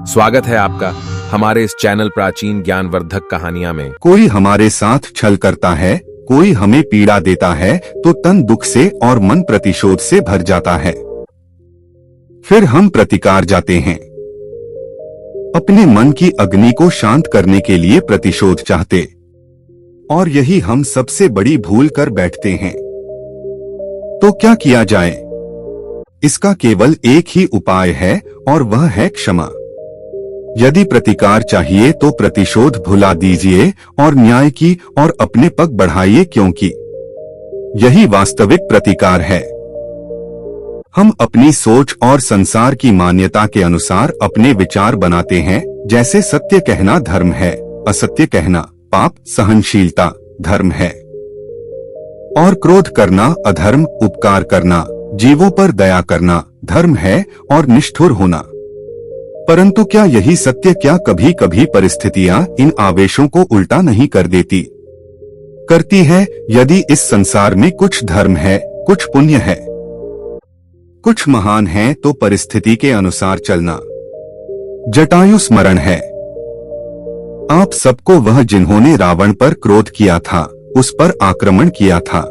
स्वागत है आपका हमारे इस चैनल प्राचीन ज्ञानवर्धक कहानियां में। कोई हमारे साथ छल करता है, कोई हमें पीड़ा देता है तो तन दुख से और मन प्रतिशोध से भर जाता है। फिर हम प्रतिकार जाते हैं, अपने मन की अग्नि को शांत करने के लिए प्रतिशोध चाहते, और यही हम सबसे बड़ी भूल कर बैठते हैं। तो क्या किया जाए? इसका केवल एक ही उपाय है और वह है क्षमा। यदि प्रतिकार चाहिए तो प्रतिशोध भुला दीजिए और न्याय की और अपने पग बढ़ाइए, क्योंकि यही वास्तविक प्रतिकार है। हम अपनी सोच और संसार की मान्यता के अनुसार अपने विचार बनाते हैं, जैसे सत्य कहना धर्म है, असत्य कहना पाप, सहनशीलता धर्म है, और क्रोध करना अधर्म, उपकार करना, जीवों पर दया करना धर्म है, और निष्ठुर होना। परंतु क्या यही सत्य क्या कभी कभी परिस्थितियां इन आवेशों को उल्टा नहीं कर देती? करती है। यदि इस संसार में कुछ धर्म है, कुछ पुण्य है, कुछ महान है, तो परिस्थिति के अनुसार चलना जटायु स्मरण है। आप सबको वह जिन्होंने रावण पर क्रोध किया था, उस पर आक्रमण किया था,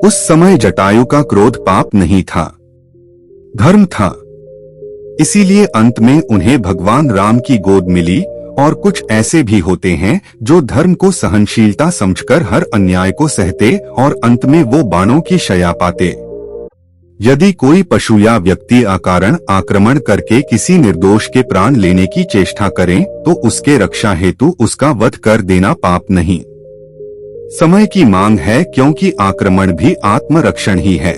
उस समय जटायु का क्रोध पाप नहीं था, धर्म था। इसीलिए अंत में उन्हें भगवान राम की गोद मिली। और कुछ ऐसे भी होते हैं जो धर्म को सहनशीलता समझकर हर अन्याय को सहते और अंत में वो बाणों की शया पाते। यदि कोई पशु या व्यक्ति अकारण आक्रमण करके किसी निर्दोष के प्राण लेने की चेष्टा करे तो उसके रक्षा हेतु उसका वध कर देना पाप नहीं, समय की मांग है, क्योंकि आक्रमण भी आत्मरक्षण ही है।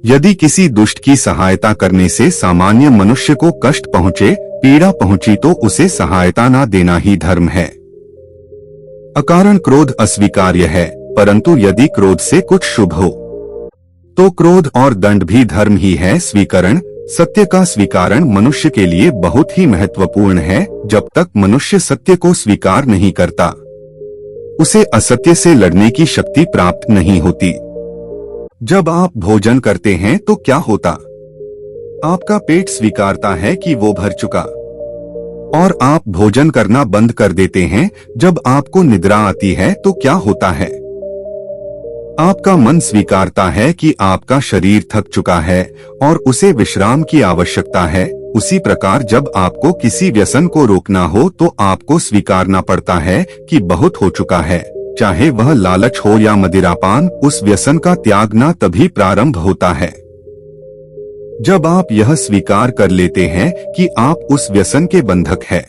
यदि किसी दुष्ट की सहायता करने से सामान्य मनुष्य को कष्ट पहुंचे, पीड़ा पहुंची, तो उसे सहायता न देना ही धर्म है। अकारण क्रोध अस्वीकार्य है, परंतु यदि क्रोध से कुछ शुभ हो तो क्रोध और दंड भी धर्म ही है। स्वीकरण, सत्य का स्वीकारण मनुष्य के लिए बहुत ही महत्वपूर्ण है। जब तक मनुष्य सत्य को स्वीकार नहीं करता, उसे असत्य से लड़ने की शक्ति प्राप्त नहीं होती। जब आप भोजन करते हैं तो क्या होता? आपका पेट स्वीकारता है कि वो भर चुका, और आप भोजन करना बंद कर देते हैं। जब आपको निद्रा आती है तो क्या होता है? आपका मन स्वीकारता है कि आपका शरीर थक चुका है और उसे विश्राम की आवश्यकता है। उसी प्रकार जब आपको किसी व्यसन को रोकना हो तो आपको स्वीकारना पड़ता है कि बहुत हो चुका है। चाहे वह लालच हो या मदिरापान, उस व्यसन का त्यागना तभी प्रारंभ होता है जब आप यह स्वीकार कर लेते हैं कि आप उस व्यसन के बंधक हैं।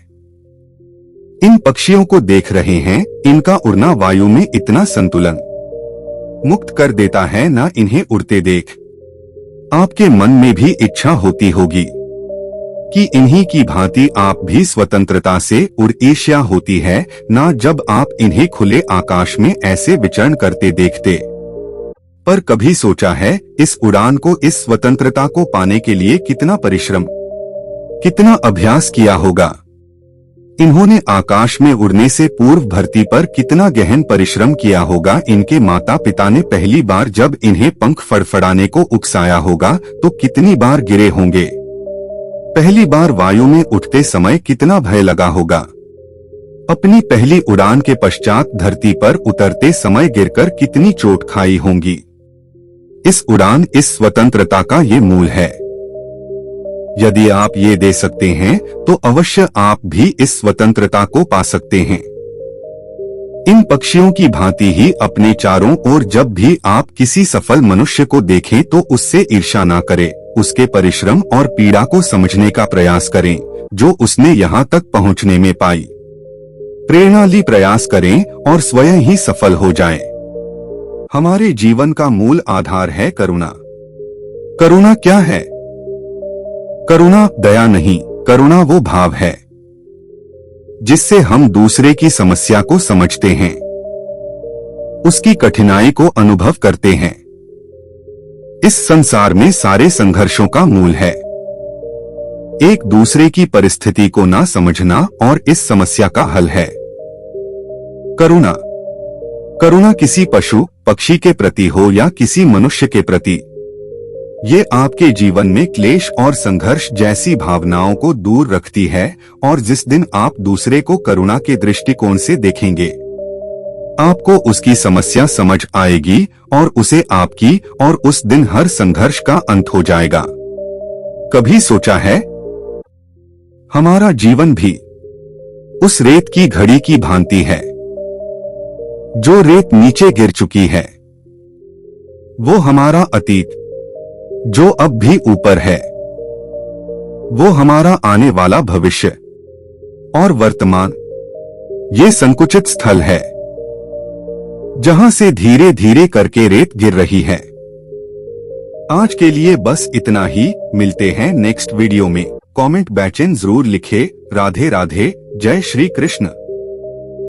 इन पक्षियों को देख रहे हैं, इनका उड़ना वायु में इतना संतुलन मुक्त कर देता है, ना इन्हें उड़ते देख आपके मन में भी इच्छा होती होगी कि इन्हीं की भांति आप भी स्वतंत्रता से उड़। ईर्ष्या होती है ना जब आप इन्हें खुले आकाश में ऐसे विचरण करते देखते। पर कभी सोचा है इस उड़ान को, इस स्वतंत्रता को पाने के लिए कितना परिश्रम, कितना अभ्यास किया होगा? इन्होंने आकाश में उड़ने से पूर्व धरती पर कितना गहन परिश्रम किया होगा? इनके माता पिता ने पहली बार जब इन्हें पंख फड़फड़ाने को उकसाया होगा तो कितनी बार गिरे होंगे? पहली बार वायु में उठते समय कितना भय लगा होगा? अपनी पहली उड़ान के पश्चात धरती पर उतरते समय गिरकर कितनी चोट खाई होंगी? इस उड़ान, इस स्वतंत्रता का ये मूल है। यदि आप ये दे सकते हैं तो अवश्य आप भी इस स्वतंत्रता को पा सकते हैं। इन पक्षियों की भांति ही अपने चारों ओर जब भी आप किसी सफल मनुष्य को देखें तो उससे ईर्ष्या ना करें, उसके परिश्रम और पीड़ा को समझने का प्रयास करें जो उसने यहाँ तक पहुँचने में पाई। प्रेरणा ली प्रयास करें और स्वयं ही सफल हो जाएं। हमारे जीवन का मूल आधार है करुणा। करुणा क्या है? करुणा दया नहीं, करुणा वो भाव है जिससे हम दूसरे की समस्या को समझते हैं, उसकी कठिनाई को अनुभव करते हैं। इस संसार में सारे संघर्षों का मूल है एक दूसरे की परिस्थिति को ना समझना, और इस समस्या का हल है करुणा। करुणा किसी पशु पक्षी के प्रति हो या किसी मनुष्य के प्रति, ये आपके जीवन में क्लेश और संघर्ष जैसी भावनाओं को दूर रखती है और जिस दिन आप दूसरे को करुणा के दृष्टिकोण से देखेंगे, आपको उसकी समस्या समझ आएगी और उसे आपकी और उस दिन हर संघर्ष का अंत हो जाएगा। कभी सोचा है, हमारा जीवन भी उस रेत की घड़ी की भांति है। जो रेत नीचे गिर चुकी है वो हमारा अतीत, जो अब भी ऊपर है वो हमारा आने वाला भविष्य, और वर्तमान ये संकुचित स्थल है जहां से धीरे धीरे करके रेत गिर रही है। आज के लिए बस इतना ही। मिलते हैं नेक्स्ट वीडियो में। कमेंट बैचन जरूर लिखे। राधे राधे, जय श्री कृष्ण।